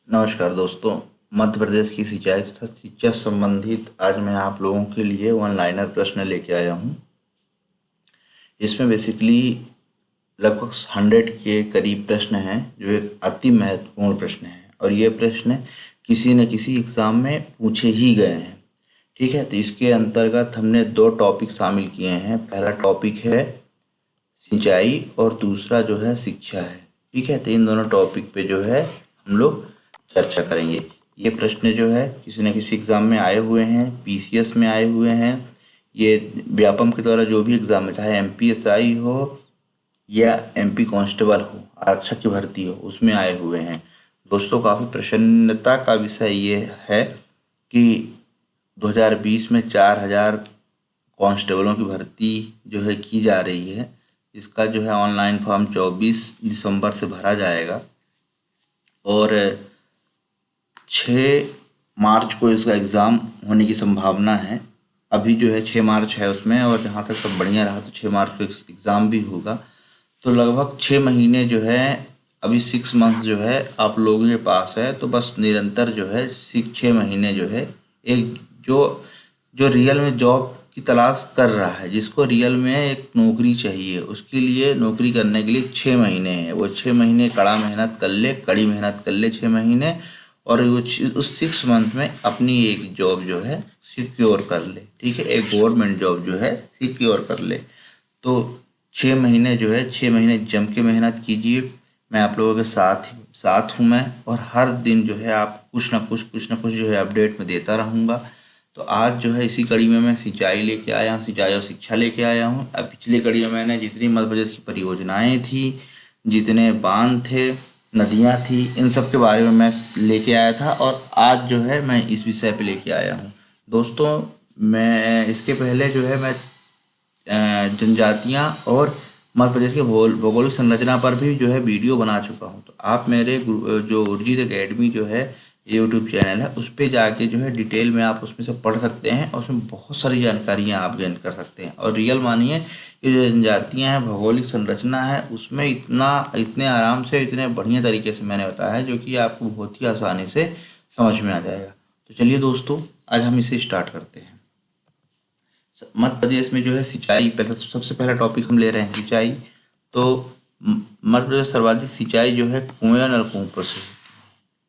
नमस्कार दोस्तों। मध्य प्रदेश की सिंचाई तथा शिक्षा संबंधित आज मैं आप लोगों के लिए वन लाइनर प्रश्न लेके आया हूँ। इसमें बेसिकली लगभग 100 के करीब प्रश्न हैं जो एक अति महत्वपूर्ण प्रश्न है और ये प्रश्न किसी न किसी एग्ज़ाम में पूछे ही गए हैं। ठीक है, तो इसके अंतर्गत हमने 2 टॉपिक शामिल किए हैं। पहला टॉपिक है सिंचाई और दूसरा जो है शिक्षा है। ठीक है, तो इन दोनों टॉपिक पे जो है हम लोग चर्चा करेंगे। ये प्रश्न जो है किसी न किसी एग्ज़ाम में आए हुए हैं, पीसीएस में आए हुए हैं, ये व्यापम के द्वारा जो भी एग्ज़ाम है, चाहे एमपीएसआई हो या एमपी कांस्टेबल हो, आरक्षक की भर्ती हो, उसमें आए हुए हैं। दोस्तों, काफ़ी प्रसन्नता का विषय ये है कि 2020 में 4000 कांस्टेबलों की भर्ती जो है की जा रही है। इसका जो है ऑनलाइन फॉर्म 24 दिसंबर से भरा जाएगा और 6 मार्च को इसका एग्ज़ाम होने की संभावना है। अभी जो है 6 मार्च है उसमें, और जहाँ तक सब बढ़िया रहा तो 6 मार्च को एग्ज़ाम भी होगा। तो लगभग 6 महीने जो है, अभी 6 मंथ जो है आप लोगों के पास है। तो बस निरंतर जो है 6 महीने जो है एक जो जो रियल में जॉब की तलाश कर रहा है, जिसको रियल में एक नौकरी चाहिए, उसके लिए नौकरी करने के लिए 6 महीने हैं। वो 6 महीने कड़ा मेहनत कर ले, कड़ी मेहनत कर ले 6 महीने, और वो उस 6 मंथ में अपनी एक जॉब जो है सिक्योर कर ले। ठीक है, एक गवर्नमेंट जॉब जो है सिक्योर कर ले। तो 6 महीने जो है, 6 महीने जम के मेहनत कीजिए। मैं आप लोगों के साथ हूँ मैं, और हर दिन जो है आप कुछ ना कुछ जो है अपडेट में देता रहूँगा। तो आज जो है इसी कड़ी में मैं सिंचाई लेके आया हूँ, सिंचाई और शिक्षा लेके आया हूँ। अब पिछली कड़ी में मैंने जितनी मध्य प्रदेश की परियोजनाएं थी, जितने बांध थे, नदियाँ थी, इन सब के बारे में मैं लेके आया था, और आज जो है मैं इस विषय पे लेके आया हूँ। दोस्तों, मैं इसके पहले जो है मैं जनजातियाँ और मध्य प्रदेश के भौगोलिक संरचना पर भी जो है वीडियो बना चुका हूँ। तो आप मेरे जो उर्जित एकेडमी जो है यूट्यूब चैनल है, उस पे जाके जो है डिटेल में आप उसमें से पढ़ सकते हैं, और उसमें बहुत सारी जानकारियाँ आप गेन कर सकते हैं। और रियल मानिए, ये जो जनजातियाँ हैं, भौगोलिक संरचना है, उसमें इतने आराम से, इतने बढ़िया तरीके से मैंने बताया है, जो कि आपको बहुत ही आसानी से समझ में आ जाएगा। तो चलिए दोस्तों, आज हम इसे स्टार्ट करते हैं। मध्य प्रदेश में जो है सिंचाई, पहले सबसे पहला टॉपिक हम ले रहे हैं सिंचाई। तो मध्य प्रदेश सर्वाधिक सिंचाई जो है कुएं और नलकूपों से होती है।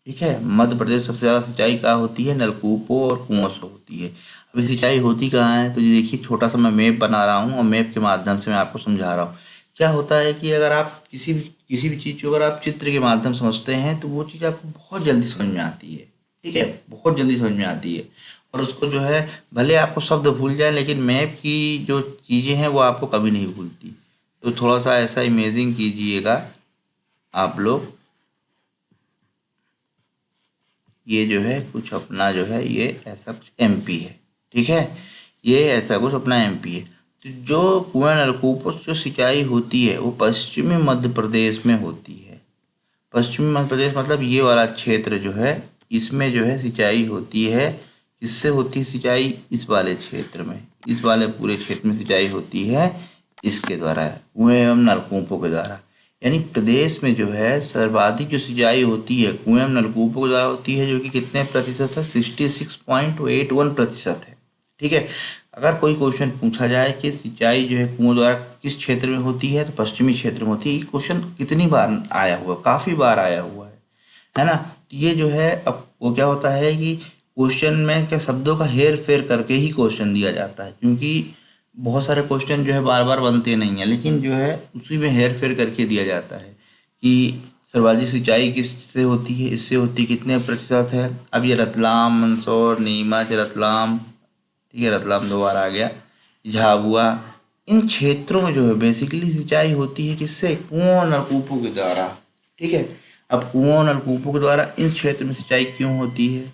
ठीक है, मध्य प्रदेश सबसे ज़्यादा सिंचाई कहाँ होती है? नलकूपों और कुओं से होती है। अभी सिंचाई होती कहाँ है? तो ये देखिए, छोटा सा मैं मैप बना रहा हूँ और मैप के माध्यम से मैं आपको समझा रहा हूँ। क्या होता है कि अगर आप किसी भी चीज़ को अगर आप चित्र के माध्यम से समझते हैं, तो वो चीज़ आपको बहुत जल्दी समझ में आती है। ठीक है, बहुत जल्दी समझ में आती है। और उसको जो है, भले आपको शब्द भूल जाए, लेकिन मैप की जो चीज़ें हैं वो आपको कभी नहीं भूलती। तो थोड़ा सा ऐसा इमेजिंग कीजिएगा आप लोग, ये जो है कुछ अपना जो है, ये ऐसा कुछ एमपी है। ठीक है, ये ऐसा कुछ अपना एमपी है। तो जो कुएं नलकूपों से जो सिंचाई होती है, वो पश्चिमी मध्य प्रदेश में होती है। पश्चिमी मध्य प्रदेश मतलब ये वाला क्षेत्र जो है, इसमें जो है सिंचाई होती है। किससे होती है सिंचाई? इस वाले क्षेत्र में, इस वाले पूरे क्षेत्र में सिंचाई होती है इसके द्वारा, कुएं एवं नलकूपों के द्वारा। यानी प्रदेश में जो है सर्वाधिक जो सिंचाई होती है कुएं एवं नलकूपों के द्वारा होती है, जो कि कितने प्रतिशत है? 66.81% है। ठीक है, अगर कोई क्वेश्चन पूछा जाए कि सिंचाई जो है कुओं द्वारा किस क्षेत्र में होती है, तो पश्चिमी क्षेत्र में होती है। ये क्वेश्चन कितनी बार आया हुआ? काफ़ी बार आया हुआ है ना। तो ये जो है, अब वो क्या होता है कि क्वेश्चन में क्या शब्दों का हेर फेर करके ही क्वेश्चन दिया जाता है, क्योंकि बहुत सारे क्वेश्चन जो है बार बार बनते नहीं है, लेकिन जो है उसी में हेर फेर करके दिया जाता है कि सर्वाधिक सिंचाई किससे होती है, इससे होती है, कितने प्रतिशत है। अब ये रतलाम, मंदसौर, नीमच, रतलाम, ठीक है, रतलाम 2 बार आ गया, झाबुआ, इन क्षेत्रों में जो है बेसिकली सिंचाई होती है किससे? कुओं और नलकूपों के द्वारा। ठीक है, अब कुओं और नलकूपों के द्वारा इन क्षेत्र में सिंचाई क्यों होती है,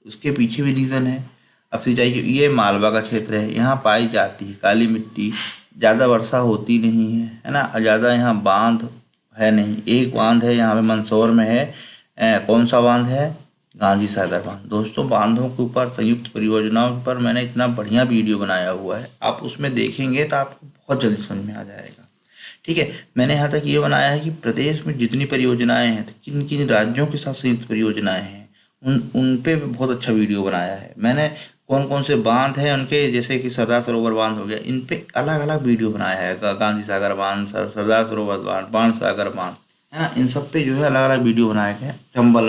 उसके पीछे भी रीज़न है। अब सिंचाई की, ये मालवा का क्षेत्र है, यहाँ पाई जाती है काली मिट्टी, ज़्यादा वर्षा होती नहीं है ना, ज़्यादा यहाँ बांध है नहीं। एक बांध है यहाँ पे मंदसौर में है, कौन सा बांध है? गांधी सागर बांध। दोस्तों, बांधों के ऊपर, संयुक्त परियोजनाओं पर मैंने इतना बढ़िया वीडियो बनाया हुआ है, आप उसमें देखेंगे तो आपको बहुत जल्दी समझ में आ जाएगा। ठीक है। मैंने यहाँ तक ये बनाया है कि प्रदेश में जितनी परियोजनाएं हैं, तो किन किन राज्यों के साथ संयुक्त परियोजनाएं हैं, उन पे बहुत अच्छा वीडियो बनाया है मैंने। कौन कौन से बांध हैं उनके, जैसे कि सरदार सरोवर बांध हो गया, इन पे अलग अलग वीडियो बनाया है। गांधी सागर बांध, सरदार सरोवर बांध, बाण सागर बांध, है ना, इन सब पे जो है अलग अलग वीडियो बनाए गए हैं। चंबल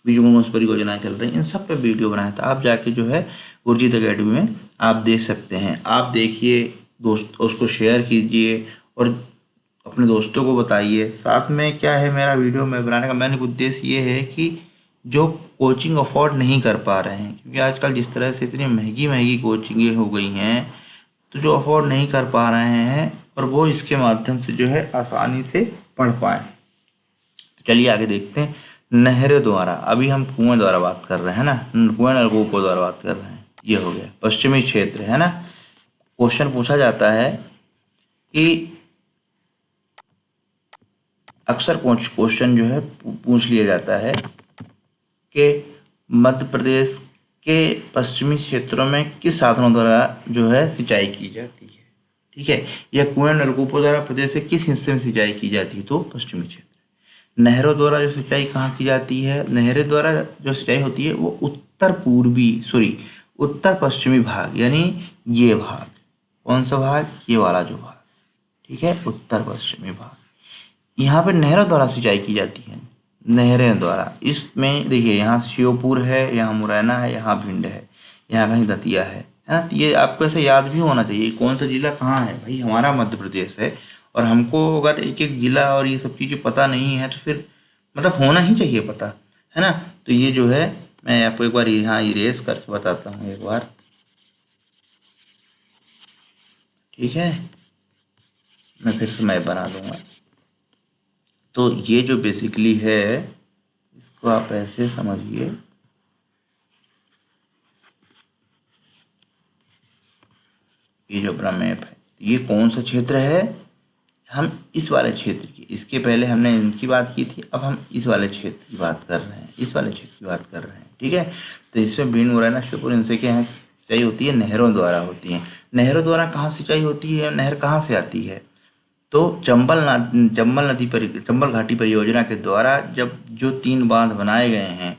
बीजों परियोजनाएं चल रही हैं, इन सब पे वीडियो बनाए, तो आप जाके जो है उर्जित अकेडमी में आप देख सकते हैं। आप देखिए, दोस्त उसको शेयर कीजिए और अपने दोस्तों को बताइए। साथ में क्या है, मेरा वीडियो में बनाने का मैंने उद्देश्य ये है कि जो कोचिंग अफोर्ड नहीं कर पा रहे हैं, क्योंकि आजकल जिस तरह से इतनी महंगी महंगी कोचिंगें हो गई हैं, तो जो अफोर्ड नहीं कर पा रहे हैं और वो इसके माध्यम से जो है आसानी से पढ़ पाए। तो चलिए आगे देखते हैं। नहरों द्वारा, अभी हम कुएं द्वारा बात कर रहे हैं ना, कुएं नलकूपों द्वारा बात कर रहे हैं। ये हो गया पश्चिमी क्षेत्र, है ना। क्वेश्चन पूछा जाता है कि अक्सर क्वेश्चन जो है पूछ लिया जाता है कि मध्य प्रदेश के पश्चिमी क्षेत्रों में किस साधनों द्वारा जो है सिंचाई की जाती है, ठीक है। या कुएं नलकूपों द्वारा प्रदेश के किस हिस्से में सिंचाई की जाती है, तो पश्चिमी क्षेत्र। नहरों द्वारा जो सिंचाई कहाँ की जाती है, नहरों द्वारा जो सिंचाई होती है वो उत्तर पश्चिमी भाग, यानी ये भाग, कौन सा भाग, ये वाला जो भाग, ठीक है, उत्तर पश्चिमी भाग। यहाँ पे नहरों द्वारा सिंचाई की जाती है, नहरें द्वारा। इसमें देखिए, यहाँ श्योपुर है, यहाँ मुरैना है, यहाँ भिंड है, यहाँ कहीं दतिया है ना। तो ये आपको ऐसे याद भी होना चाहिए कौन सा जिला कहाँ है। भाई हमारा मध्य प्रदेश है, और हमको अगर एक एक जिला और ये सब चीज़ें पता नहीं है तो फिर मतलब होना ही चाहिए पता, है ना। तो ये जो है मैं आपको एक बार यहाँ इरेज करके बताता हूँ एक बार, ठीक है। मैं फिर से मैप बना दूंगा। तो ये जो बेसिकली है, इसको आप ऐसे समझिए, ये जो अपना मैप है, ये कौन सा क्षेत्र है, हम इस वाले क्षेत्र की, इसके पहले हमने इनकी बात की थी, अब हम इस वाले क्षेत्र की बात कर रहे हैं, इस वाले क्षेत्र की बात कर रहे हैं, ठीक है। तो इसमें भिंड, मुरैना, श्योपुर, इनसे क्या है, सिंचाई होती है, नहरों द्वारा होती है। नहरों द्वारा कहाँ सिंचाई होती है, नहर कहाँ से आती है, तो चंबल घाटी परियोजना के द्वारा जब जो 3 बांध बनाए गए हैं,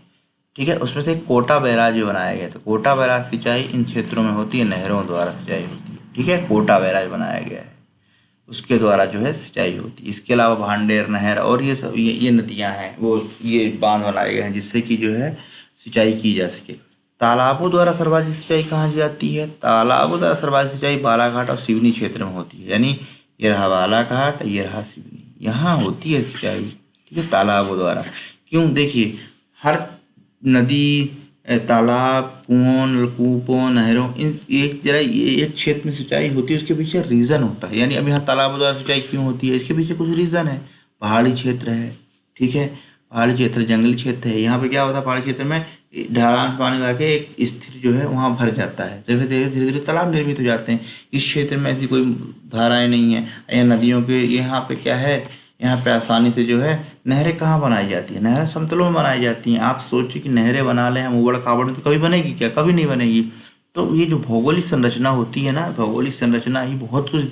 ठीक है, उसमें से एक कोटा बैराज भी बनाया गया। तो कोटा बैराज सिंचाई इन क्षेत्रों में होती है, नहरों द्वारा सिंचाई होती है, ठीक है। कोटा बैराज बनाया गया है, उसके द्वारा जो है सिंचाई होती है। इसके अलावा भांडेर नहर और ये सब ये नदियाँ हैं, वो ये बांध बनाए गए हैं जिससे कि जो है सिंचाई की जा सके। तालाबों द्वारा सर्वाधिक सिंचाई कहाँ जाती है, तालाबों द्वारा सर्वाधिक सिंचाई बालाघाट और सिवनी क्षेत्र में होती है, यानी ये रहा बालाघाट, ये रहा सिवनी, यहाँ होती है सिंचाई, ठीक है, तालाबों द्वारा। क्यों, देखिए, हर नदी, तालाब, कुओं, नलकूपों, नहरों, इन एक जरा ये एक क्षेत्र में सिंचाई होती है, उसके पीछे रीज़न होता है। यानी अब यहाँ तालाबों द्वारा सिंचाई क्यों होती है, इसके पीछे कुछ रीज़न है। पहाड़ी क्षेत्र है, ठीक है, पहाड़ी क्षेत्र, जंगली क्षेत्र है। यहाँ पे क्या होता है, पहाड़ी क्षेत्र में ढलान से पानी लाके एक स्थिर जो है वहाँ भर जाता है, धीरे धीरे धीरे धीरे तालाब निर्मित हो जाते हैं। इस क्षेत्र में ऐसी कोई धाराएं नहीं है, या नदियों के यहाँ पे क्या है, यहाँ पे आसानी से जो है नहरें कहाँ बनाई जाती है, नहरें समतलों में बनाई जाती हैं। आप सोचिए कि नहरें बना लें हम ऊबड़ खाबड़ में, तो कभी बनेगी क्या, कभी नहीं बनेगी। तो ये जो भौगोलिक संरचना होती है ना, भौगोलिक संरचना ही बहुत कुछ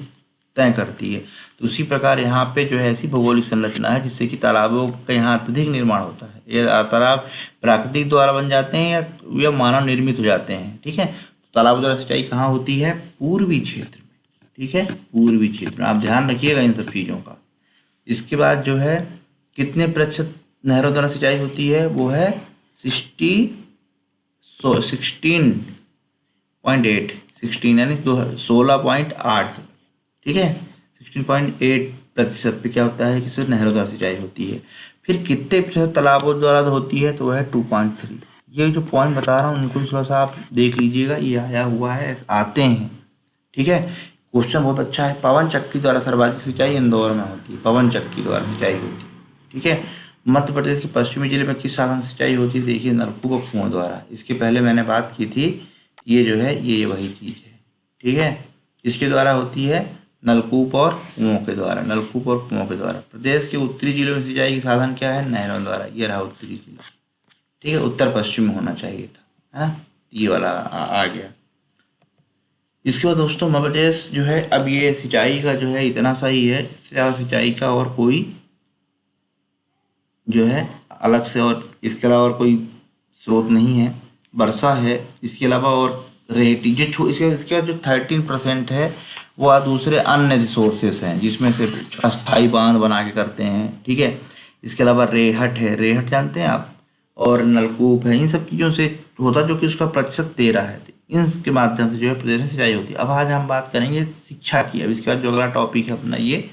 तय करती है। तो उसी प्रकार यहाँ पे जो है ऐसी भौगोलिक संरचना है जिससे कि तालाबों का यहाँ अत्यधिक निर्माण होता है। ये तालाब प्राकृतिक द्वारा बन जाते हैं या मानव निर्मित हो जाते हैं, ठीक है। तो तालाबों द्वारा सिंचाई कहाँ होती है, पूर्वी क्षेत्र में, ठीक है, पूर्वी क्षेत्र में। आप ध्यान रखिएगा इन सब चीज़ों का। इसके बाद जो है कितने प्रतिशत नहरों द्वारा सिंचाई होती है, वो है 16 यानी 16.8, ठीक है, 16.8% पे क्या होता है कि सिर्फ नहरों द्वारा सिंचाई होती है। फिर कितने प्रतिशत तालाबों द्वारा होती है, तो वह है 2.3। ये जो पॉइंट बता रहा हूँ उनको थोड़ा सा आप देख लीजिएगा, ये आया हुआ है, आते हैं, ठीक है। क्वेश्चन बहुत अच्छा है। पवन चक्की द्वारा सर्वाधिक सिंचाई इंदौर में होती है, पवन चक्की द्वारा सिंचाई होती है, ठीक है। मध्य प्रदेश के पश्चिमी जिले में किस साधन से सिंचाई होती है, देखिए, नलकूप और कुओं द्वारा। इसके पहले मैंने बात की थी, ये जो है ये वही चीज़ है, ठीक है। इसके द्वारा होती है, नलकूप और कुओं के द्वारा, नलकूप और कुओं के द्वारा। प्रदेश के उत्तरी जिलों में सिंचाई के साधन क्या है, नहरों द्वारा। ये रहा उत्तरी जिला, ठीक है, उत्तर पश्चिम में होना चाहिए था, है ना, ये वाला आ गया। इसके बाद दोस्तों मध्य प्रदेश जो है, अब ये सिंचाई का जो है इतना सा ही है, इससे ज़्यादा सिंचाई का और कोई जो है अलग से और इसके अलावा और कोई स्रोत नहीं है। वर्षा है इसके अलावा, और रेत जो इसके बाद जो 13% है वो दूसरे अन्य रिसोर्सेस हैं, जिसमें से अस्थाई बांध बना के करते हैं, ठीक है। इसके अलावा रेहट है, रेहट जानते हैं आप, और नलकूप है, इन सब चीज़ों से होता जो कि उसका प्रतिशत 13 है, तो इनके माध्यम से जो है प्रदेश में सिंचाई होती है। अब आज हम बात करेंगे शिक्षा की। अब इसके बाद जो अगला टॉपिक है अपना ये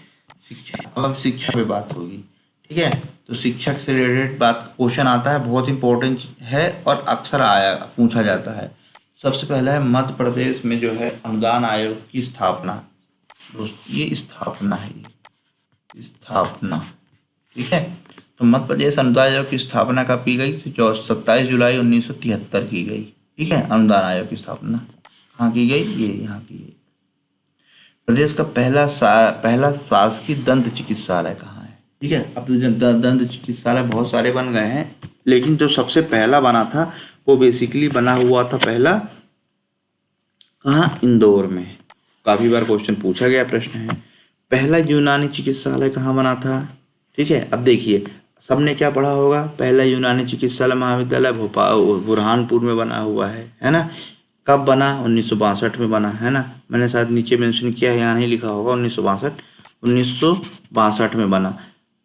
शिक्षा। अब शिक्षा पे बात होगी, ठीक है। तो शिक्षक से रिलेटेड बात क्वेश्चन आता है, बहुत इंपॉर्टेंट है और अक्सर आया पूछा जाता है। सबसे पहला है मध्य प्रदेश में जो है अनुदान आयोग की स्थापना। दोस्तों ये स्थापना है, ये स्थापना, ठीक है। तो मध्य प्रदेश अनुदान आयोग की स्थापना कब की गई? तो 27 जुलाई 1973 की गई, ठीक है। अनुदान आयोग की स्थापना कहाँ की गई? ये यहाँ की गई। प्रदेश का पहला शासकीय दंत चिकित्सालय कहाँ है? ठीक है। अब दंत चिकित्सालय बहुत सारे बन गए हैं, लेकिन जो सबसे पहला बना था वो बेसिकली बना हुआ था पहला कहाँ? इंदौर में। काफी बार क्वेश्चन पूछा गया प्रश्न है। पहला यूनानी चिकित्सालय कहाँ बना था? ठीक है। अब देखिए सबने क्या पढ़ा होगा, पहला यूनानी चिकित्सालय महाविद्यालय भोपाल बुरहानपुर में बना हुआ है ना। कब बना? 1962 में बना, है ना। मैंने शायद नीचे मेंशन किया है, यहाँ नहीं लिखा होगा 1962 में बना।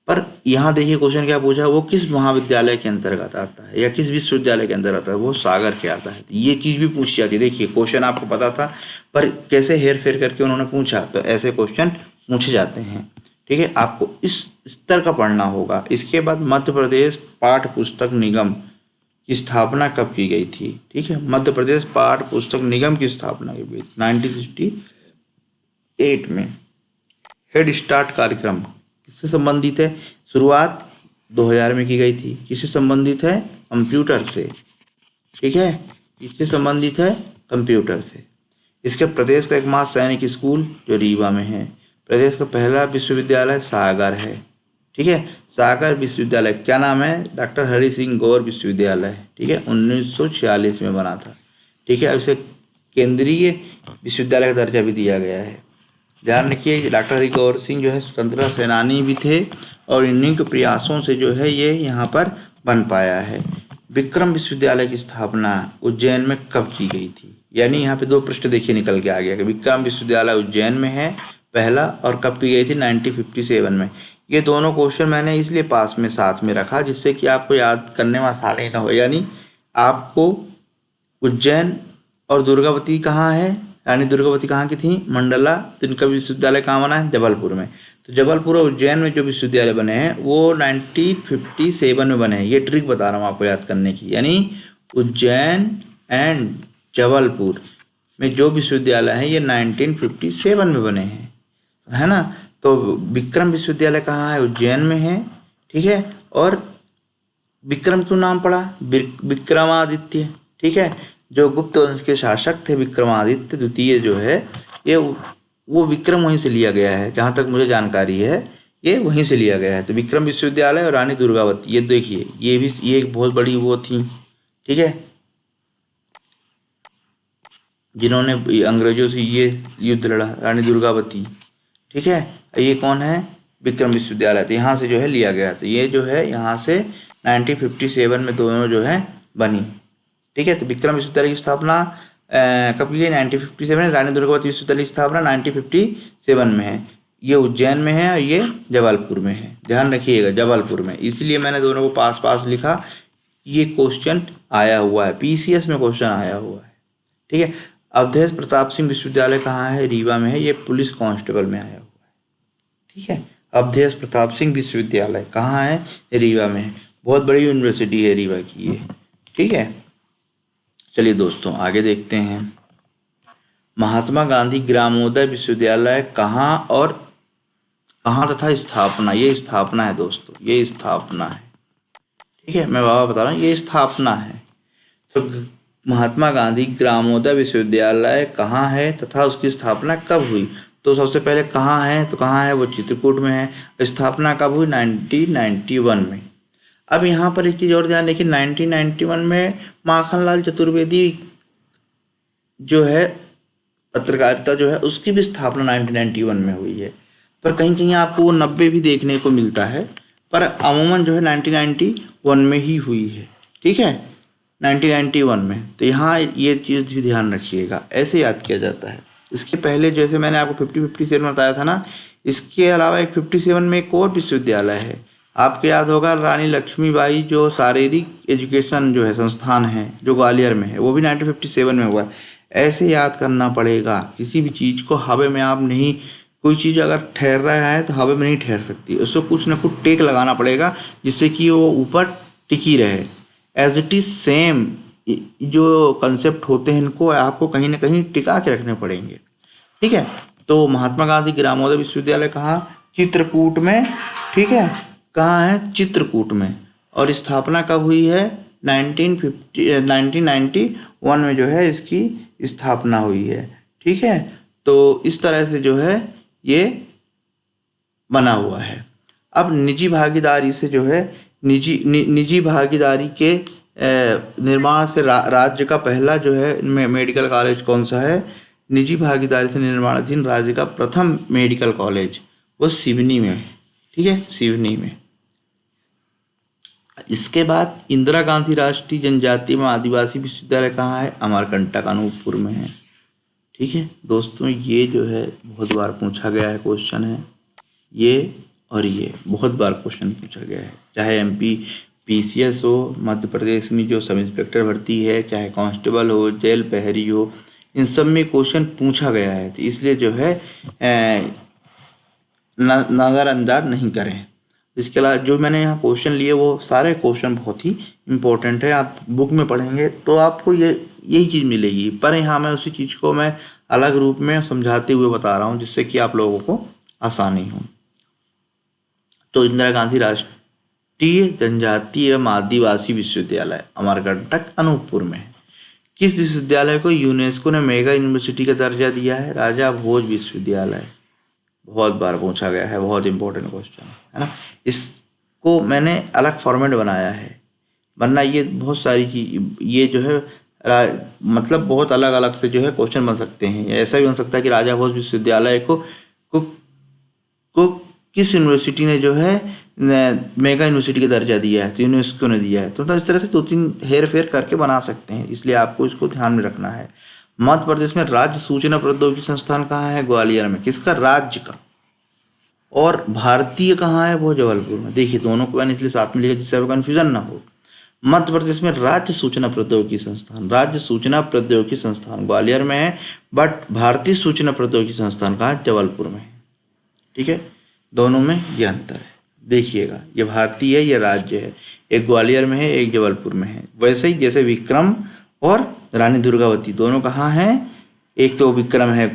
पर यहाँ देखिए क्वेश्चन क्या पूछा, वो किस महाविद्यालय के अंतर्गत आता है या किस विश्वविद्यालय के अंदर आता है? वो सागर के आता है। तो ये चीज़ भी पूछी जाती है। देखिए क्वेश्चन आपको पता था, पर कैसे हेर फेर करके उन्होंने पूछा, तो ऐसे क्वेश्चन पूछे जाते हैं, ठीक है। आपको इस स्तर का पढ़ना होगा। इसके बाद मध्य प्रदेश पाठ्य पुस्तक निगम की स्थापना कब की गई थी? ठीक है, मध्य प्रदेश पाठ्य पुस्तक निगम की स्थापना की गई 1968 में। हेड स्टार्ट कार्यक्रम किससे संबंधित है? शुरुआत 2000 में की गई थी। किससे संबंधित है? कंप्यूटर से, ठीक है। किससे संबंधित है? कंप्यूटर से। इसके प्रदेश का एकमात्र सैनिक स्कूल जो रीवा में है। प्रदेश का पहला विश्वविद्यालय सागर है, ठीक है। सागर विश्वविद्यालय क्या नाम है? डॉक्टर हरि सिंह गौर विश्वविद्यालय, ठीक है। 1946 में बना था, ठीक है। अब इसे केंद्रीय विश्वविद्यालय का दर्जा भी दिया गया है। ध्यान रखिए डॉक्टर हरि गौर सिंह जो है स्वतंत्रता सेनानी भी थे, और इन्हीं के प्रयासों से जो है ये यहाँ पर बन पाया है। विक्रम विश्वविद्यालय की स्थापना उज्जैन में कब की गई थी? यानी यहाँ पे दो पृष्ठ देखिए निकल के आ गया कि विक्रम विश्वविद्यालय उज्जैन में है पहला, और कब की गई थी? 1957 में। ये दोनों क्वेश्चन मैंने इसलिए पास में साथ में रखा जिससे कि आपको याद करने में आसानी ना हो। यानी आपको उज्जैन और दुर्गावती कहाँ है, यानी दुर्गावती कहाँ की थी? मंडला। तो इनका विश्वविद्यालय कहाँ बना है? जबलपुर में। तो जबलपुर और उज्जैन में जो विश्वविद्यालय बने हैं वो 1957 में बने हैं। ये ट्रिक बता रहा हूँ आपको याद करने की। यानी उज्जैन एंड जबलपुर में जो विश्वविद्यालय हैं ये 1957 में बने हैं, है ना। तो विक्रम विश्वविद्यालय कहाँ है? उज्जैन में है, ठीक है। और विक्रम क्यों नाम पड़ा? विक्रमादित्य, ठीक है। जो गुप्त वंश के शासक थे विक्रमादित्य द्वितीय जो है, ये वो विक्रम वहीं से लिया गया है, जहाँ तक मुझे जानकारी है ये वहीं से लिया गया है। तो विक्रम विश्वविद्यालय और रानी दुर्गावती, ये देखिए ये एक बहुत बड़ी वो थी, ठीक है, जिन्होंने अंग्रेजों से ये युद्ध लड़ा, रानी दुर्गावती, ठीक है। ये कौन है? विक्रम विश्वविद्यालय। तो यहाँ से जो है लिया गया। तो ये जो है यहाँ से 1957 में दोनों जो है बनी, ठीक है। तो विक्रम विश्वविद्यालय की स्थापना कब की गई? 1957। रानी दुर्गावती विश्वविद्यालय की स्थापना 1957 में है। ये उज्जैन में है और ये जबलपुर में है। ध्यान रखिएगा जबलपुर में, इसलिए मैंने दोनों को पास पास लिखा। ये क्वेश्चन आया हुआ है, पीसीएस में क्वेश्चन आया हुआ है, ठीक है। अवधेश प्रताप सिंह विश्वविद्यालय कहाँ है? रीवा में है। ये पुलिस कांस्टेबल में आया हुआ है, ठीक है। अवधेश प्रताप सिंह विश्वविद्यालय कहाँ है? रीवा में है। बहुत बड़ी यूनिवर्सिटी है रीवा की ये, ठीक है। चलिए दोस्तों आगे देखते हैं। महात्मा गांधी ग्रामोदय विश्वविद्यालय कहाँ और कहाँ तथा स्थापना? ये स्थापना है दोस्तों, ये स्थापना है, ठीक है। मैं बाबा बता रहा हूँ ये स्थापना है। तो महात्मा गांधी ग्रामोदय विश्वविद्यालय कहाँ है तथा उसकी स्थापना कब हुई? तो सबसे पहले कहाँ है? तो कहाँ है? वो चित्रकूट में है। स्थापना कब हुई? 1991 में। अब यहाँ पर एक चीज़ और ध्यान देखिए, 1991 में माखनलाल चतुर्वेदी जो है पत्रकारिता जो है उसकी भी स्थापना 1991 में हुई है, पर कहीं कहीं आपको वो 90 भी देखने को मिलता है, पर अमूमन जो है 1991 में ही हुई है। ठीक है, 1991 में। तो यहाँ ये चीज़ भी ध्यान रखिएगा, ऐसे याद किया जाता है। इसके पहले जैसे मैंने आपको 57 बताया था ना, इसके अलावा एक 57 में एक और विश्वविद्यालय है, आपको याद होगा रानी लक्ष्मीबाई जो शारीरिक एजुकेशन जो है संस्थान है जो ग्वालियर में है, वो भी 1957 में हुआ है। ऐसे याद करना पड़ेगा, किसी भी चीज़ को हवा में आप नहीं, कोई चीज़ अगर ठहर रहा है तो हवा में नहीं ठहर सकती, उसको कुछ ना कुछ टेक लगाना पड़ेगा जिससे कि वो ऊपर टिकी रहे। एज इट इज़ सेम जो कंसेप्ट होते हैं इनको आपको कहीं ना कहीं टिका के रखने पड़ेंगे। ठीक है, तो महात्मा गांधी ग्रामोदय विश्वविद्यालय कहाँ? चित्रकूट में। ठीक है, कहाँ है? चित्रकूट में। और स्थापना कब हुई है? 1991 में जो है इसकी स्थापना हुई है। ठीक है, तो इस तरह से जो है ये बना हुआ है। अब निजी भागीदारी से जो है निजी भागीदारी के निर्माण से राज्य का पहला जो है मेडिकल कॉलेज कौन सा है? निजी भागीदारी से निर्माणाधीन राज्य का प्रथम मेडिकल कॉलेज वो सिवनी में। ठीक है, सिवनी में। इसके बाद इंदिरा गांधी राष्ट्रीय जनजातीय एवं आदिवासी विश्वविद्यालय कहाँ है? अमरकंटक अनूपपुर में है। ठीक है दोस्तों, ये जो है बहुत बार पूछा गया है क्वेश्चन है ये, और ये बहुत बार क्वेश्चन पूछा गया है, चाहे एमपी पीसीएस हो, मध्य प्रदेश में जो सब इंस्पेक्टर भर्ती है, चाहे कांस्टेबल हो, जेल प्रहरी हो, इन सब में क्वेश्चन पूछा गया है। तो इसलिए जो है नज़रअंदाज नहीं करें। इसके अलावा जो मैंने यहाँ क्वेश्चन लिए वो सारे क्वेश्चन बहुत ही इम्पोर्टेंट है, आप बुक में पढ़ेंगे तो आपको यही चीज़ मिलेगी, पर यहाँ मैं उसी चीज़ को मैं अलग रूप में समझाते हुए बता रहा हूँ जिससे कि आप लोगों को आसानी हो। तो इंदिरा गांधी राष्ट्रीय जनजातीय एवं आदिवासी विश्वविद्यालय अमरकंटक अनूपपुर में है। किस विश्वविद्यालय को यूनेस्को ने मेगा यूनिवर्सिटी का दर्जा दिया है? राजा भोज विश्वविद्यालय। बहुत बार पूछा गया है, बहुत इंपॉर्टेंट क्वेश्चन है ना। इसको मैंने अलग फॉर्मेट बनाया है, वरना ये बहुत सारी चीज ये जो है मतलब बहुत अलग अलग से जो है क्वेश्चन बन सकते हैं। ऐसा भी बन सकता है कि राजा भोज विश्वविद्यालय को किस यूनिवर्सिटी ने जो है मेगा यूनिवर्सिटी का दर्जा दिया है? तो यूनेस्को ने दिया है। तो इस तरह से 2-3 हेर फेर करके बना सकते हैं, इसलिए आपको इसको ध्यान में रखना है। मध्य प्रदेश में राज्य सूचना प्रौद्योगिकी संस्थान कहाँ है? ग्वालियर में। किसका? राज्य का। और भारतीय कहाँ है? वो जबलपुर में। देखिए दोनों को मैंने इसलिए साथ में लिखा जिससे आपको कन्फ्यूजन ना हो। मध्य प्रदेश में राज्य सूचना प्रौद्योगिकी संस्थान, राज्य सूचना प्रौद्योगिकी संस्थान ग्वालियर में है, बट भारतीय सूचना प्रौद्योगिकी संस्थान कहाँ है? जबलपुर में है। ठीक है, दोनों में ये अंतर है। देखिएगा, ये भारतीय है, ये राज्य है, एक ग्वालियर में है, एक जबलपुर में है। वैसे ही जैसे विक्रम और रानी दुर्गावती दोनों कहाँ हैं? एक तो विक्रम है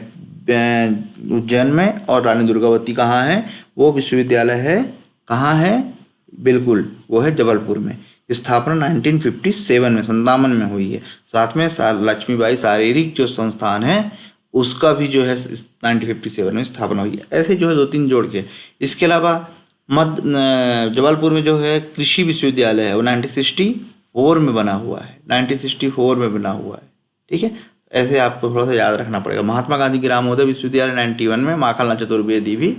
उज्जैन में, और रानी दुर्गावती कहाँ है? वो विश्वविद्यालय है कहाँ है? बिल्कुल, वो है जबलपुर में। स्थापना 1957 में 57 में हुई है। साथ में लक्ष्मीबाई शारीरिक जो संस्थान है उसका भी जो है 1957 में स्थापना हुई है। ऐसे जो है 2-3 जोड़ के। इसके अलावा जबलपुर में जो है कृषि विश्वविद्यालय है वो 1964 में बना हुआ है, 1964 में बना हुआ है। ठीक है, ऐसे आपको थोड़ा सा याद रखना पड़ेगा। महात्मा गांधी ग्रामोदय विश्वविद्यालय 91 में, माखनलाल चतुर्वेदी भी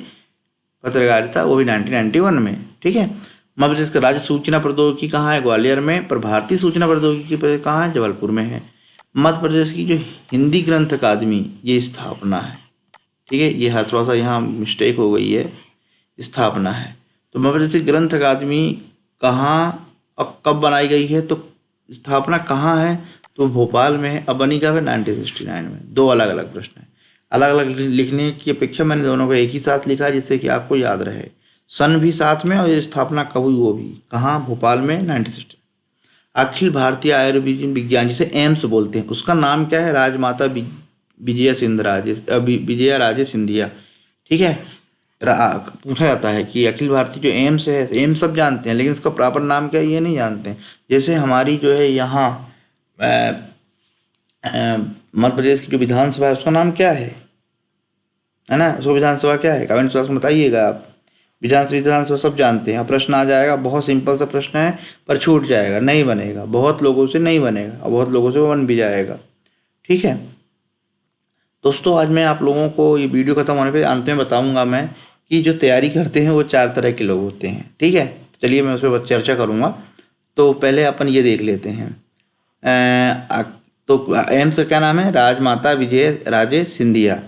पत्रकारिता वो भी 1991 में। ठीक है, मध्य प्रदेश का राज्य सूचना प्रौद्योगिकी कहाँ है? ग्वालियर में। पर भारतीय सूचना प्रौद्योगिकी कहाँ है? जबलपुर में है। मध्य प्रदेश की जो हिंदी ग्रंथ अकादमी ये स्थापना है। ठीक है, ये थोड़ा सा यहाँ मिस्टेक हो गई है, स्थापना है। तो मध्य प्रदेश की ग्रंथ अकादमी कहाँ और कब बनाई गई है? तो स्थापना कहाँ है? तो भोपाल में है। अब बनी कब है? 1969 में। दो अलग अलग प्रश्न है, अलग अलग लिखने की अपेक्षा मैंने दोनों को एक ही साथ लिखा है जिससे कि आपको याद रहे। सन भी साथ में और ये स्थापना कब हुई वो भी। कहाँ? भोपाल में 1960। अखिल भारतीय आयुर्विज्ञान विज्ञान जिसे एम्स बोलते हैं उसका नाम क्या है? राजमाता विजया राजे सिंधिया। ठीक है, पूछा जाता है कि अखिल भारतीय जो एम्स है, एम्स सब जानते हैं लेकिन इसका प्रॉपर नाम क्या है ये नहीं जानते हैं। जैसे हमारी जो है यहाँ मध्य प्रदेश की जो विधानसभा है उसका नाम क्या है ना? उसको विधानसभा क्या है? कमेंट बॉक्स में बताइएगा आप। विधानसभा सब जानते हैं। प्रश्न आ जाएगा, बहुत सिंपल सा प्रश्न है पर छूट जाएगा, नहीं बनेगा, बहुत लोगों से नहीं बनेगा और बहुत लोगों से वो बन भी जाएगा। ठीक है, दोस्तों आज मैं आप लोगों को ये वीडियो खत्म होने पे अंत में बताऊंगा मैं कि जो तैयारी करते हैं वो 4 तरह के लोग होते हैं। ठीक है, चलिए मैं उस पर चर्चा करूंगा। तो पहले अपन ये देख लेते हैं। तो एम्स का क्या नाम है? राजमाता विजय राजे सिंधिया।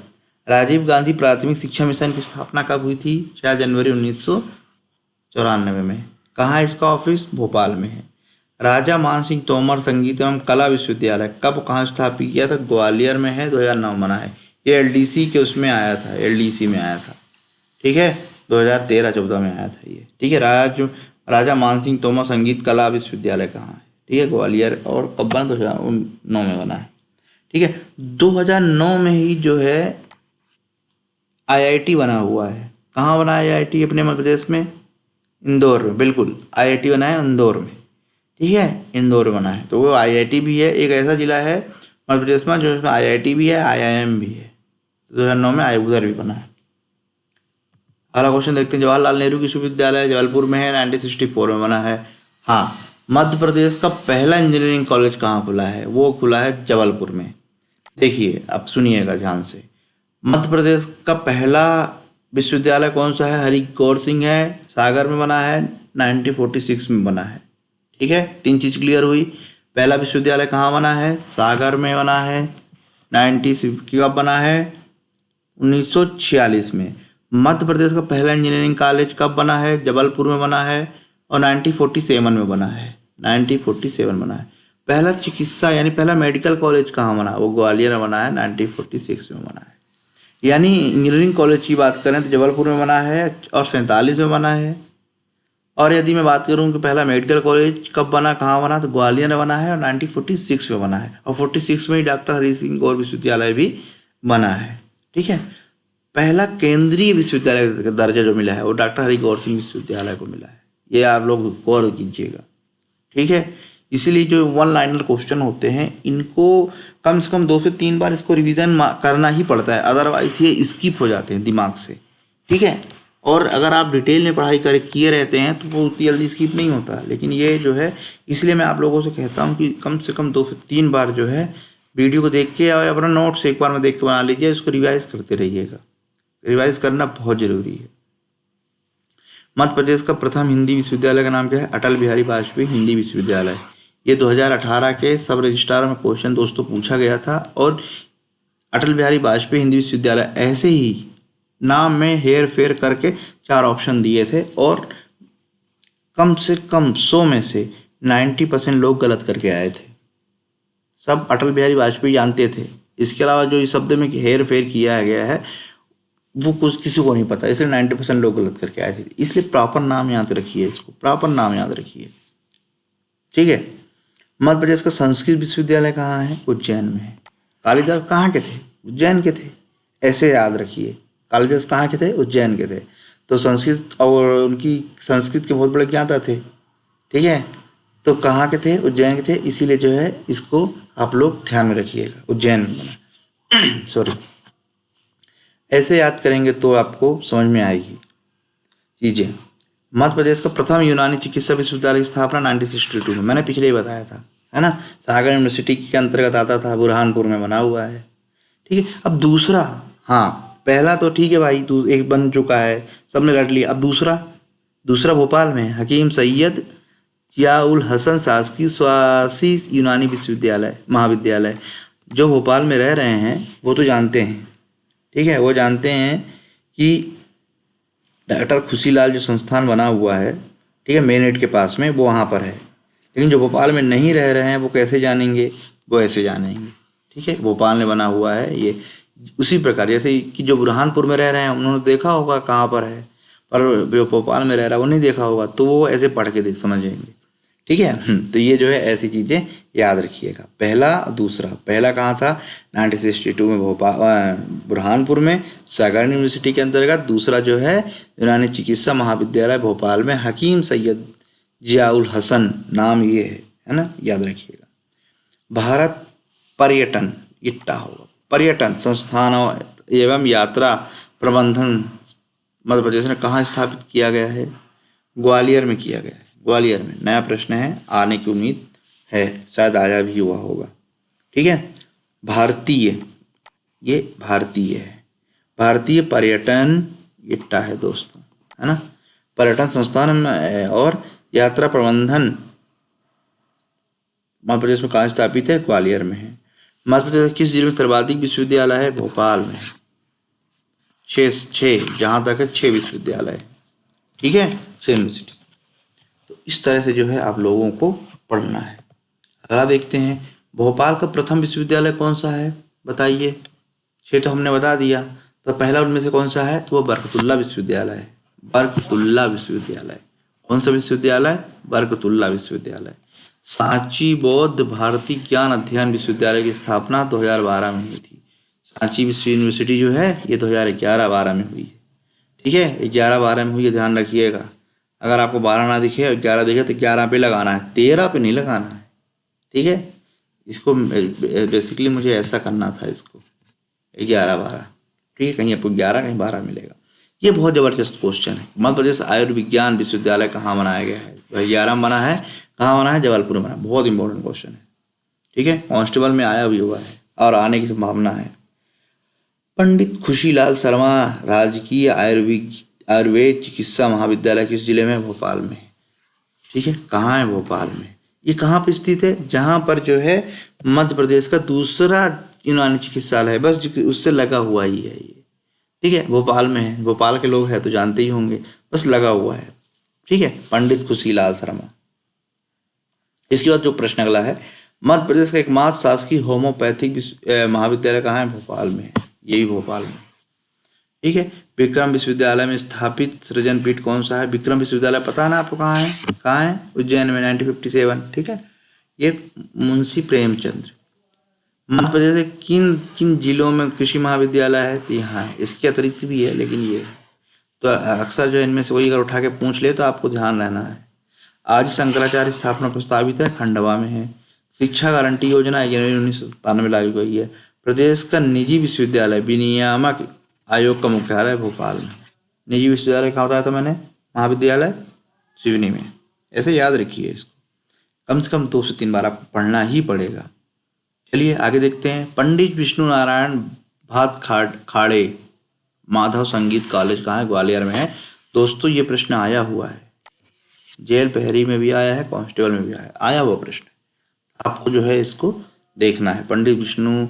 राजीव गांधी प्राथमिक शिक्षा मिशन की स्थापना कब हुई थी? 4 जनवरी 1994 में। कहाँ है इसका ऑफिस? भोपाल में है। राजा मान सिंह तोमर संगीत एवं कला विश्वविद्यालय कब कहाँ स्थापित किया था? ग्वालियर में है, 2009 बना है। ये एलडीसी के उसमें आया था, एलडीसी में आया था। ठीक है, 2013-14 में आया था ये। ठीक है, राजा मान सिंह तोमर संगीत कला विश्वविद्यालय कहाँ है? ठीक है, ग्वालियर। और कब बना? 2009 में बना है। ठीक है, 2009 में ही जो है आईआईटी बना हुआ है। कहाँ बना है आईआईटी? अपने मध्य प्रदेश में, इंदौर में। बिल्कुल, आईआईटी बना है इंदौर में। ठीक है, इंदौर बना है। तो वो आईआईटी भी है, एक ऐसा जिला है मध्य प्रदेश में जो इसमें आईआईटी भी है, आईआईएम भी है। 2009 में उधर भी बना है। अगला क्वेश्चन देखते हैं। जवाहरलाल नेहरू विश्वविद्यालय जबलपुर में है, 1964 में बना है। हाँ, मध्य प्रदेश का पहला इंजीनियरिंग कॉलेज कहाँ खुला है? वो खुला है जबलपुर में। देखिए अब सुनिएगा ध्यान से। मध्य प्रदेश का पहला विश्वविद्यालय कौन सा है? हरि गौर सिंह है, सागर में बना है, 1946 में बना है। ठीक है, 3 चीज़ क्लियर हुई। पहला विश्वविद्यालय कहाँ बना है? सागर में बना है। 90 कब बना है? 1946 में। मध्य प्रदेश का पहला इंजीनियरिंग कॉलेज कब बना है? जबलपुर में बना है और 1947 में बना है। 1947 बना है। पहला चिकित्सा यानी पहला मेडिकल कॉलेज कहाँ बना? वो ग्वालियर में बना है, 1946 में बना है। यानी इंजीनियरिंग कॉलेज की बात करें तो जबलपुर में बना है और 47 में बना है। और यदि मैं बात करूं कि पहला मेडिकल कॉलेज कब बना, कहाँ बना, तो ग्वालियर में बना है और 1946 में बना है। और 46 में ही डॉक्टर हरि सिंह गौर विश्वविद्यालय भी बना है। ठीक है, पहला केंद्रीय विश्वविद्यालय का दर्जा जो मिला है वो डॉक्टर हरि गौर सिंह विश्वविद्यालय को मिला है। ये आप लोग गौर कीजिएगा। ठीक है, इसीलिए जो 1 लाइनर क्वेश्चन होते हैं इनको कम से कम 2 से 3 बार इसको रिवीजन करना ही पड़ता है, अदरवाइज ये स्किप हो जाते हैं दिमाग से। ठीक है, और अगर आप डिटेल में पढ़ाई किए रहते हैं तो वो उतनी जल्दी स्किप नहीं होता। लेकिन ये जो है, इसलिए मैं आप लोगों से कहता हूँ कि कम से कम 2 से 3 बार जो है वीडियो को देख के और अपना नोट्स एक बार में देख के बना लीजिए, इसको रिवाइज करते रहिएगा। रिवाइज करना बहुत जरूरी है। मध्य प्रदेश का प्रथम हिंदी विश्वविद्यालय का नाम क्या है? अटल बिहारी वाजपेयी हिंदी विश्वविद्यालय। ये 2018 के सब रजिस्ट्रार में क्वेश्चन दोस्तों पूछा गया था। और अटल बिहारी वाजपेयी हिंदी विश्वविद्यालय ऐसे ही नाम में हेर फेर करके 4 ऑप्शन दिए थे और कम से कम 100 में से 90% लोग गलत करके आए थे। सब अटल बिहारी वाजपेयी जानते थे, इसके अलावा जो इस शब्द में हेर फेर किया गया है वो कुछ किसी को नहीं पता, इसलिए 90% लोग गलत करके आए थे। इसलिए प्रॉपर नाम याद रखिए, इसको प्रॉपर नाम याद रखिए। ठीक है, मध्य प्रदेश का संस्कृत विश्वविद्यालय कहाँ है? उज्जैन में है। कालिदास कहाँ के थे? उज्जैन के थे। ऐसे याद रखिए, कालिदास कहाँ के थे? उज्जैन के थे। तो संस्कृत और उनकी संस्कृत के बहुत बड़े ज्ञाता थे। ठीक है, तो कहाँ के थे? उज्जैन के थे। इसीलिए जो है इसको आप लोग ध्यान में रखिएगा, उज्जैन में बना। सॉरी, ऐसे याद करेंगे तो आपको समझ में आएगी चीज़ें। मध्य प्रदेश का प्रथम यूनानी चिकित्सा विश्वविद्यालय की स्थापना 1962 में, मैंने पिछले ही बताया था, है ना। सागर यूनिवर्सिटी के अंतर्गत आता था, बुरहानपुर में बना हुआ है। ठीक है, अब दूसरा, हाँ पहला तो ठीक है भाई, एक बन चुका है, सबने रट लिया। अब दूसरा भोपाल में हकीम सैयद जियाउल हसन शासकीय स्वासी यूनानी विश्वविद्यालय महाविद्यालय। जो भोपाल में रह रहे हैं वो तो जानते हैं। ठीक है, वो जानते हैं कि डॉक्टर खुशीलाल जो संस्थान बना हुआ है, ठीक है, मेन गेट के पास में, वो वहाँ पर है। लेकिन जो भोपाल में नहीं रह रहे हैं वो कैसे जानेंगे? वो ऐसे जानेंगे। ठीक है, भोपाल में बना हुआ है ये। उसी प्रकार जैसे कि जो बुरहानपुर में रह रहे हैं उन्होंने देखा होगा कहाँ पर है, पर जो भोपाल में रह रहा है वो नहीं देखा होगा, तो वो ऐसे पढ़ के देख समझेंगे। ठीक है, तो ये जो है ऐसी चीज़ें याद रखिएगा। पहला दूसरा, पहला कहाँ था? 1962 में भोपाल बुरहानपुर में सागर यूनिवर्सिटी के अंतर्गत। दूसरा जो है यूनानी चिकित्सा महाविद्यालय भोपाल में, हकीम सैयद जियाउल हसन नाम ये है ना, याद रखिएगा। भारत पर्यटन, इट्टा होगा, पर्यटन संस्थानों एवं यात्रा प्रबंधन मध्य प्रदेश ने कहाँ स्थापित किया गया है? ग्वालियर में किया गया है। ग्वालियर में। नया प्रश्न है, आने की उम्मीद है, शायद आया भी हुआ होगा। ठीक है, भारतीय ये भारतीय है। भारतीय पर्यटन इट्टा है दोस्तों, है ना। पर्यटन संस्थान में और यात्रा प्रबंधन मध्य प्रदेश में कहाँ स्थापित है? ग्वालियर में है। मध्य प्रदेश किस जिले में सर्वाधिक विश्वविद्यालय है? भोपाल में। छः जहाँ तक है 6 विश्वविद्यालय है, ठीक है, 6 यूनिवर्सिटी। तो इस तरह से जो है आप लोगों को पढ़ना है। अगला देखते हैं, भोपाल का प्रथम विश्वविद्यालय कौन सा है? बताइए। 6 तो हमने बता दिया, तो पहला उनमें से कौन सा है? तो वो बरकतुल्ला विश्वविद्यालय है। बरकतुल्ला विश्वविद्यालय। कौन सा विश्वविद्यालय? बरकतुल्ला विश्वविद्यालय। सांची बौद्ध भारती ज्ञान अध्ययन विश्वविद्यालय की स्थापना 2012 में हुई थी। सांची विश्व यूनिवर्सिटी जो है ये 2011-12 में हुई है, ठीक है, 11-12 में हुई है, ध्यान रखिएगा। अगर आपको 12 ना दिखे और 11 दिखे तो 11 पे लगाना है, 13 पे नहीं लगाना है, ठीक है। इसको बेसिकली मुझे ऐसा करना था, इसको 11-12, ठीक है, कहीं आपको 11 कहीं 12 मिलेगा। ये बहुत ज़बरदस्त क्वेश्चन है। मध्य प्रदेश आयुर्विज्ञान विश्वविद्यालय कहाँ बनाया गया है? 2011 में बना है। कहाँ बना है? जबलपुर में बना। बहुत इंपॉर्टेंट क्वेश्चन है, ठीक है, कांस्टेबल में आया भी हुआ है और आने की संभावना है। पंडित खुशीलाल शर्मा राजकीय आयुर्वेद चिकित्सा महाविद्यालय किस जिले में? भोपाल में, ठीक है। कहाँ है? भोपाल में। ये कहाँ पर स्थित है? जहाँ पर जो है मध्य प्रदेश का दूसरा यूनानी चिकित्सालय है, बस उससे लगा हुआ ही है ये, ठीक है, भोपाल में है। भोपाल के लोग हैं तो जानते ही होंगे, बस लगा हुआ है, ठीक है, पंडित खुशीलाल शर्मा। इसके बाद जो प्रश्न अगला है, मध्य प्रदेश का एकमात्र शासकीय होम्योपैथिक महाविद्यालय कहाँ है? भोपाल में है, ये भी भोपाल में, ठीक है। विक्रम विश्वविद्यालय में स्थापित सृजन पीठ कौन सा है? विक्रम विश्वविद्यालय पता है ना आपको कहाँ है? कहाँ है? उज्जैन में, 1957, ठीक है। ये मुंशी प्रेमचंद्र। मध्य प्रदेश के किन किन जिलों में कृषि महाविद्यालय है? तो यहाँ है, इसके अतिरिक्त भी है लेकिन ये है। तो अक्सर जो इनमें से कोई अगर उठा के पूछ ले तो आपको ध्यान रहना है। आज शंकराचार्य स्थापना प्रस्तावित है, खंडवा में है। शिक्षा गारंटी योजना जनवरी 1997 में लागू हुई है। प्रदेश का निजी विश्वविद्यालय विनियामक आयोग का मुख्यालय भोपाल में। निजी विश्वविद्यालय कहाँ बताया था मैंने? महाविद्यालय सिवनी में। ऐसे याद रखिए इसको, कम से कम 2 से 3 बार आपको पढ़ना ही पड़ेगा। चलिए आगे देखते हैं। पंडित विष्णु नारायण भात खाड़े माधव संगीत कॉलेज कहाँ है? ग्वालियर में है। दोस्तों ये प्रश्न आया हुआ है, जेल प्रहरी में भी आया है, कांस्टेबल में भी आया हुआ प्रश्न। आपको जो है इसको देखना है। पंडित विष्णु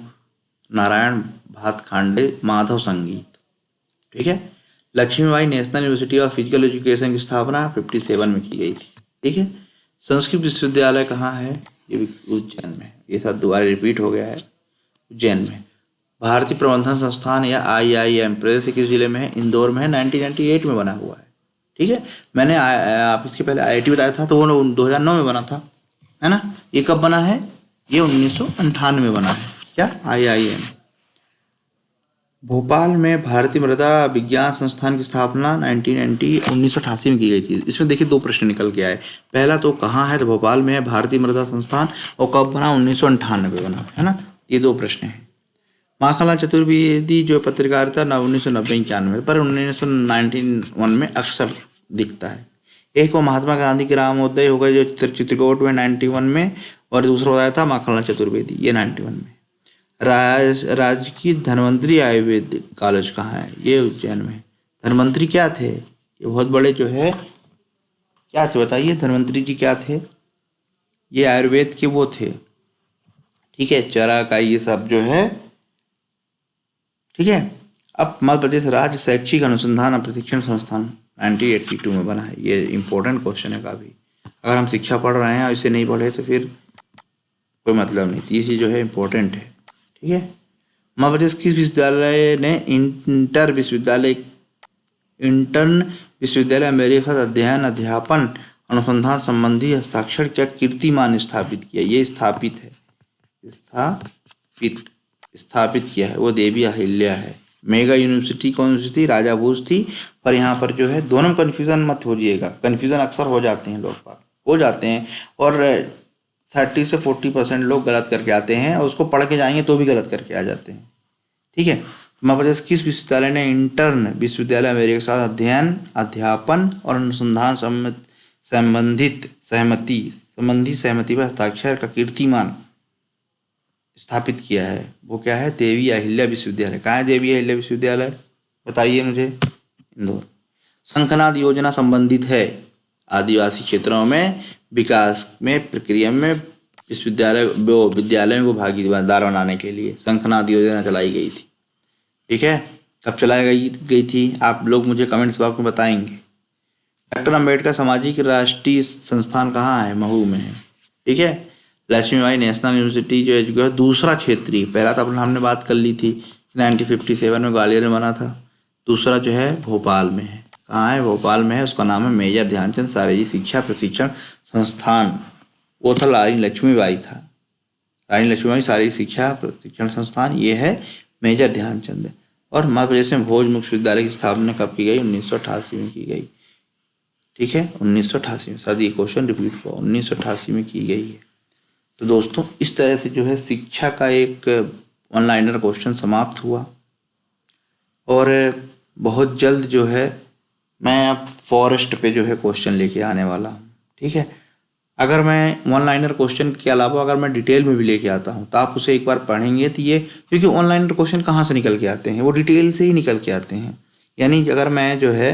नारायण भात खांडे माधव संगीत, ठीक है। Lakshmibai national university of physical education की स्थापना 57 में की गई थी, ठीक है। संस्कृत विश्वविद्यालय कहाँ है? ये भी उज्जैन में है। ये सब दोबारा रिपीट हो गया है, उज्जैन में। भारतीय प्रबंधन संस्थान या IIM प्रदेश के किस जिले में है? इंदौर में है, 1998 में बना हुआ है, ठीक है। मैंने आप इसके पहले IIT बताया था तो वो 2009 में बना था, है ना। ये कब बना है? ये 1998 में बना है। क्या? IIM। भोपाल में भारतीय मृदा विज्ञान संस्थान की स्थापना 1988 में की गई थी। इसमें देखिए 2 प्रश्न निकल के आए। पहला तो कहाँ है? तो भोपाल में है भारतीय मृदा संस्थान, और कब बना? 1998 में बना, है ना। ये 2 प्रश्न हैं। माखनलाल चतुर्वेदी जो पत्रकारिता 1990-91 पर 1991 में अक्सर दिखता है। एक को महात्मा गांधी की ग्रामोदय हो गए जो चित्रकूट में 91 में, और दूसरा बताया था माखनलाल चतुर्वेदी, ये 91 में। राजकीय धन्वंतरी आयुर्वेदिक कॉलेज कहाँ है? ये उज्जैन में। धन्वंतरी क्या थे? ये बहुत बड़े जो है क्या थे बताइए? धन्वंतरी जी क्या थे? ये आयुर्वेद के वो थे, ठीक है, चरक ये सब जो है, ठीक है। अब मध्य प्रदेश राज्य शैक्षिक अनुसंधान और प्रशिक्षण संस्थान 1982 में बना है। ये इंपॉर्टेंट क्वेश्चन है काफ़ी। अगर हम शिक्षा पढ़ रहे हैं और इसे नहीं पढ़े तो फिर कोई मतलब नहीं। तो ये चीज़ जो है इंपॉर्टेंट है, ठीक है। मध्य प्रदेश किस विश्वविद्यालय ने इंटर्न विश्वविद्यालय अमेरिका अध्ययन अध्यापन अनुसंधान संबंधी हस्ताक्षर का कीर्तिमान स्थापित किया? ये स्थापित है, स्थापित किया है वो देवी अहिल्या है। मेगा यूनिवर्सिटी कौन सी थी? राजा भोज थी। पर यहाँ पर जो है दोनों में कन्फ्यूज़न मत होइएगा, कन्फ्यूज़न अक्सर हो जाते हैं, लोग बात हो जाते हैं, और 30 से 40% लोग गलत करके आते हैं, और उसको पढ़ के जाएंगे तो भी गलत करके आ जाते हैं, ठीक है। मध्य प्रदेश किस विश्वविद्यालय ने इंटर्न विश्वविद्यालय अमेरिका के साथ अध्ययन अध्यापन और अनुसंधान संबंधी सहमति पर हस्ताक्षर का कीर्तिमान स्थापित किया है वो क्या है? देवी अहिल्या विश्वविद्यालय। कहाँ है देवी अहिल्या विश्वविद्यालय? बताइए मुझे। इंदौर। शंखनाद योजना संबंधित है आदिवासी क्षेत्रों में विकास में प्रक्रिया में विद्यालयों को भागीदार बनाने के लिए शंखनाद योजना चलाई गई थी। ठीक है, कब चलाई गई थी आप लोग मुझे कमेंट्स बॉक्स में बताएंगे। डॉक्टर अम्बेडकर सामाजिक राष्ट्रीय संस्थान कहाँ है? महू में है। ठीक है, लक्ष्मीबाई नेशनल यूनिवर्सिटी जो है दूसरा क्षेत्रीय, पहला तो हमने बात कर ली थी 1957 में ग्वालियर में बना था। दूसरा जो है भोपाल में है। कहाँ है? भोपाल में है। उसका नाम है मेजर ध्यानचंद शारीरिक शिक्षा प्रशिक्षण संस्थान। वो था रानी लक्ष्मीबाई था। रानी लक्ष्मीबाई शारीरिक शिक्षा प्रशिक्षण संस्थान, ये है मेजर ध्यानचंद। और मध्य प्रदेश में भोज मुक्त विश्वविद्यालय की स्थापना कब की गई? 1988 में की गई। ठीक है, 1988 में। शायद ये क्वेश्चन रिपीट हुआ, 1988 में की गई है। तो दोस्तों इस तरह से जो है शिक्षा का एक ऑनलाइनर क्वेश्चन समाप्त हुआ। और बहुत जल्द जो है मैं अब फॉरेस्ट पे जो है क्वेश्चन लेके आने वाला हूँ। ठीक है, अगर मैं ऑनलाइनर क्वेश्चन के अलावा अगर मैं डिटेल में भी लेके आता हूँ तो आप उसे एक बार पढ़ेंगे तो ये, क्योंकि ऑनलाइनर क्वेश्चन कहाँ से निकल के आते हैं? वो डिटेल से ही निकल के आते हैं। यानी अगर मैं जो है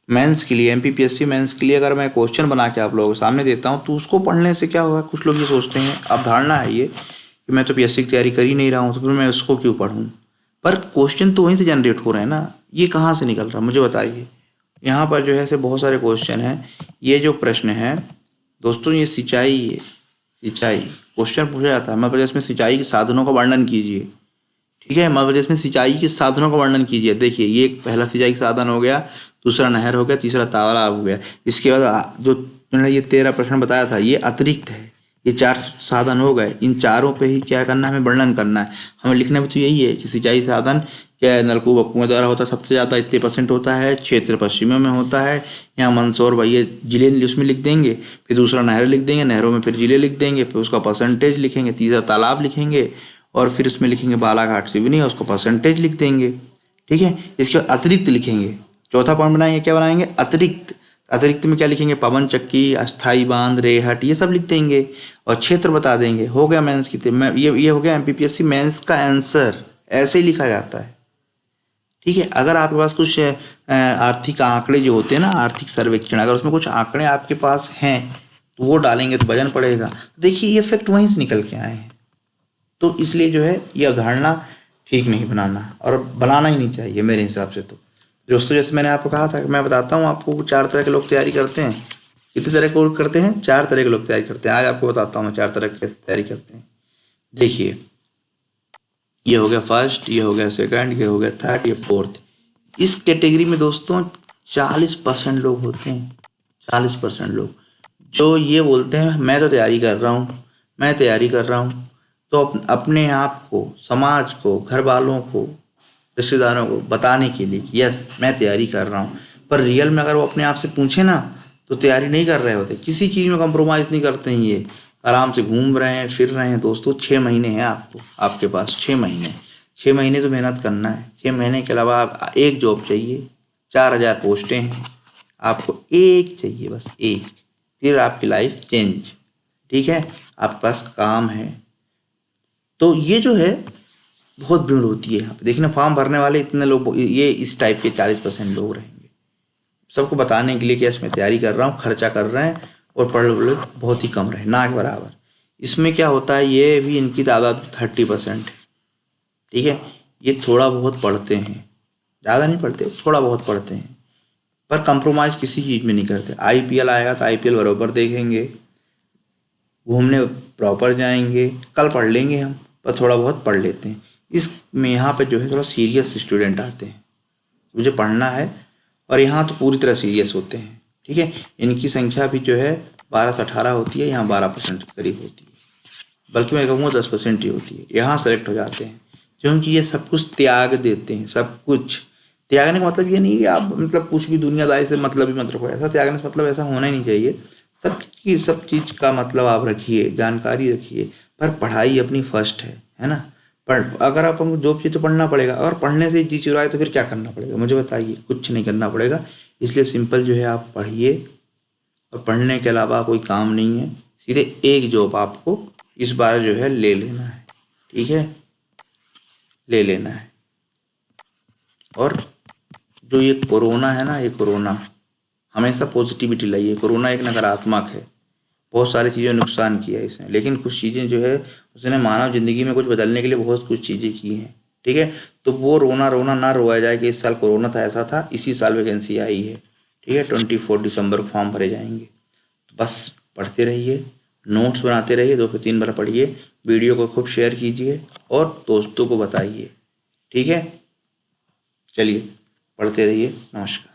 मेंस के लिए, एमपीपीएससी मेंस के लिए अगर मैं क्वेश्चन बना के आप लोगों के सामने देता हूँ तो उसको पढ़ने से क्या होगा? कुछ लोग ये सोचते हैं, अब धारणा है ये कि मैं तो पीएससी की तैयारी कर ही नहीं रहा हूँ तो फिर मैं उसको क्यों पढ़ूँ? पर क्वेश्चन तो वहीं से जनरेट हो रहे हैं ना, ये कहाँ से निकल रहा है मुझे बताइए। यहाँ पर जो है ऐसे बहुत सारे क्वेश्चन हैं। ये जो प्रश्न है दोस्तों, ये सिंचाई है। सिंचाई क्वेश्चन पूछा जाता है, मध्य प्रदेश में सिंचाई के साधनों का वर्णन कीजिए। ठीक है, मध्य प्रदेश में सिंचाई के साधनों का वर्णन कीजिए। देखिए ये एक पहला सिंचाई का साधन हो गया, दूसरा नहर हो गया, तीसरा तालाब हो गया। इसके बाद जो मैंने ये 13 प्रश्न बताया था ये अतिरिक्त है। ये 4 साधन हो गए, इन चारों पे ही क्या करना है? हमें वर्णन करना है। हमें लिखना भी तो यही है कि सिंचाई साधन क्या नलकूप कुएं द्वारा होता है, सबसे ज़्यादा इतने % होता है, क्षेत्र पश्चिमों में होता है। यहाँ मंदसौर भैया जिले उसमें लिख देंगे, फिर दूसरा नहर लिख देंगे, नहरों में फिर जिले लिख देंगे, फिर उसका परसेंटेज लिखेंगे, तीसरा तालाब लिखेंगे और फिर उसमें लिखेंगे बालाघाट सिवनी और उसको परसेंटेज लिख देंगे। ठीक है, इसके बाद अतिरिक्त लिखेंगे। चौथा पॉइंट बनाएंगे, क्या बनाएंगे? अतिरिक्त। अतिरिक्त में क्या लिखेंगे? पवन चक्की, अस्थाई बांध, रेहट, ये सब लिख देंगे और क्षेत्र बता देंगे। हो गया मेंस की ये हो गया एमपीपीएससी मेंस का आंसर। ऐसे ही लिखा जाता है। ठीक है, अगर आपके पास कुछ आर्थिक आंकड़े जो होते हैं ना, आर्थिक सर्वेक्षण, अगर उसमें कुछ आंकड़े आपके पास हैं तो वो डालेंगे तो वजन पड़ेगा। देखिए ये फैक्ट वहीं से निकल के आए हैं। तो इसलिए जो है ये अवधारणा ठीक नहीं बनाना, और बनाना ही नहीं चाहिए मेरे हिसाब से। तो दोस्तों जैसे मैंने आपको कहा था कि मैं बताता हूँ आपको 4 तरह के लोग तैयारी करते हैं। कितने तरह के लोग करते हैं? 4 तरह के लोग तैयारी करते हैं। आज आपको बताता हूँ मैं 4 तरह के तैयारी करते हैं। देखिए ये हो गया फर्स्ट, ये हो गया सेकंड, ये हो गया थर्ड, ये फोर्थ। इस कैटेगरी में दोस्तों 40% लोग होते हैं। 40% लोग जो ये बोलते हैं मैं तो तैयारी कर रहा हूँ, मैं तैयारी कर रहा हूँ। तो अपने आप को, समाज को, घर वालों को, रिश्तेदारों को बताने के लिए कि यस मैं तैयारी कर रहा हूँ, पर रियल में अगर वो अपने आप से पूछे ना तो तैयारी नहीं कर रहे होते। किसी चीज़ में कंप्रोमाइज़ नहीं करते हैं। ये आराम से घूम रहे हैं, फिर रहे हैं। दोस्तों 6 महीने हैं आपको, आपके पास 6 महीने। 6 महीने तो मेहनत करना है। 6 महीने के अलावा आप एक जॉब चाहिए, 4000 पोस्टें हैं, आपको एक चाहिए, बस एक। फिर आपकी लाइफ चेंज। ठीक है, आपके पास काम है। तो ये जो है बहुत भीड़ होती है यहाँ पे। देखिए ना फॉर्म भरने वाले इतने लोग, ये इस टाइप के 40% लोग रहेंगे। सबको बताने के लिए कि इसमें तैयारी कर रहा हूँ, खर्चा कर रहे हैं और पढ़ लो बहुत ही कम रहे, ना के बराबर। इसमें क्या होता है, ये भी इनकी तादाद 30% है। ठीक है, ये थोड़ा बहुत पढ़ते हैं, ज़्यादा नहीं पढ़ते, थोड़ा बहुत पढ़ते हैं, पर कंप्रोमाइज़ किसी चीज़ में नहीं करते। आईपीएल आएगा तो आईपीएल बराबर देखेंगे, घूमने प्रॉपर जाएंगे, कल पढ़ लेंगे हम, पर थोड़ा बहुत पढ़ लेते हैं। इसमें यहाँ पे जो है थोड़ा सीरियस स्टूडेंट आते हैं, मुझे पढ़ना है, और यहाँ तो पूरी तरह सीरियस होते हैं। ठीक है, इनकी संख्या भी जो है 12 से 18 होती है, यहाँ 12% के करीब होती है, बल्कि मैं कहूँगा 10% ही होती है। यहाँ सेलेक्ट हो जाते हैं क्योंकि ये सब कुछ त्याग देते हैं। सब कुछ त्यागने का मतलब ये नहीं कि आप मतलब कुछ भी दुनियादारी से मतलब ही मत रखो। ऐसा त्यागने से मतलब ऐसा होना ही नहीं चाहिए। सब चीज़ का मतलब आप रखिए, जानकारी रखिए, पर पढ़ाई अपनी फर्स्ट है ना। पर अगर आप हमको जो चीज़ तो पढ़ना पड़ेगा, अगर पढ़ने से जी चुराए तो फिर क्या करना पड़ेगा मुझे बताइए? कुछ नहीं करना पड़ेगा। इसलिए सिंपल जो है आप पढ़िए, और पढ़ने के अलावा कोई काम नहीं है। सीधे एक जॉब आपको इस बार जो है ले लेना है। ठीक है, ले लेना है। और जो ये कोरोना है ना, ये कोरोना हमेशा पॉजिटिविटी लाइए। कोरोना एक नकारात्मक है, बहुत सारी चीज़ें नुकसान किया है इसने, लेकिन कुछ चीज़ें जो है उसने मानव ज़िंदगी में कुछ बदलने के लिए बहुत कुछ चीज़ें की हैं। ठीक है, तो वो रोना रोना ना रोया जाए कि इस साल कोरोना था, ऐसा था, इसी साल वैकेंसी आई है। ठीक है, 24 दिसंबर को फॉर्म भरे जाएंगे। तो बस पढ़ते रहिए, नोट्स बनाते रहिए, 2 से 3 बार पढ़िए, वीडियो को खूब शेयर कीजिए और दोस्तों को बताइए। ठीक है, चलिए पढ़ते रहिए। नमस्कार।